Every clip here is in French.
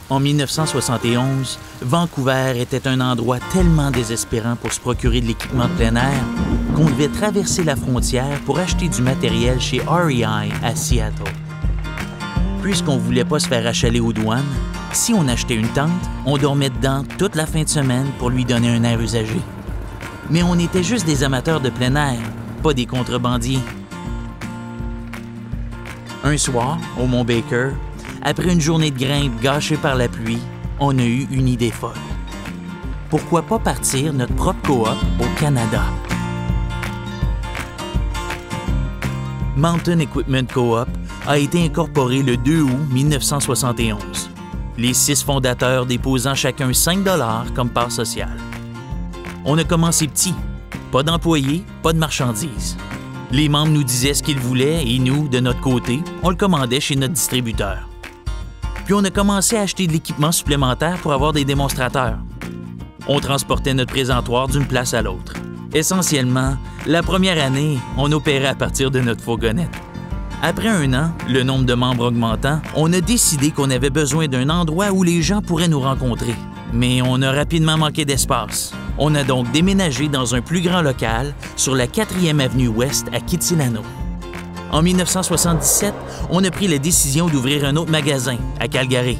En 1971, Vancouver était un endroit tellement désespérant pour se procurer de l'équipement de plein air qu'on devait traverser la frontière pour acheter du matériel chez REI à Seattle. Puisqu'on ne voulait pas se faire achaler aux douanes, si on achetait une tente, on dormait dedans toute la fin de semaine pour lui donner un air usagé. Mais on était juste des amateurs de plein air, pas des contrebandiers. Un soir, au Mont Baker, après une journée de grimpe gâchée par la pluie, on a eu une idée folle. Pourquoi pas partir notre propre coop au Canada? Mountain Equipment Co-op a été incorporé le 2 août 1971, les 6 fondateurs déposant chacun 5 $ comme part sociale. On a commencé petit, pas d'employés, pas de marchandises. Les membres nous disaient ce qu'ils voulaient et nous, de notre côté, on le commandait chez notre distributeur. Puis on a commencé à acheter de l'équipement supplémentaire pour avoir des démonstrateurs. On transportait notre présentoir d'une place à l'autre. Essentiellement, la première année, on opérait à partir de notre fourgonnette. Après 1 an, le nombre de membres augmentant, on a décidé qu'on avait besoin d'un endroit où les gens pourraient nous rencontrer. Mais on a rapidement manqué d'espace. On a donc déménagé dans un plus grand local sur la 4e avenue Ouest à Kitsilano. En 1977, on a pris la décision d'ouvrir un autre magasin à Calgary.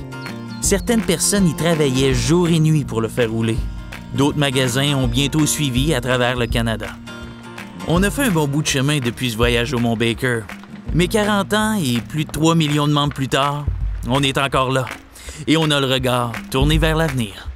Certaines personnes y travaillaient jour et nuit pour le faire rouler. D'autres magasins ont bientôt suivi à travers le Canada. On a fait un bon bout de chemin depuis ce voyage au Mont Baker. Mais 40 ans et plus de 3 millions de membres plus tard, on est encore là. Et on a le regard tourné vers l'avenir.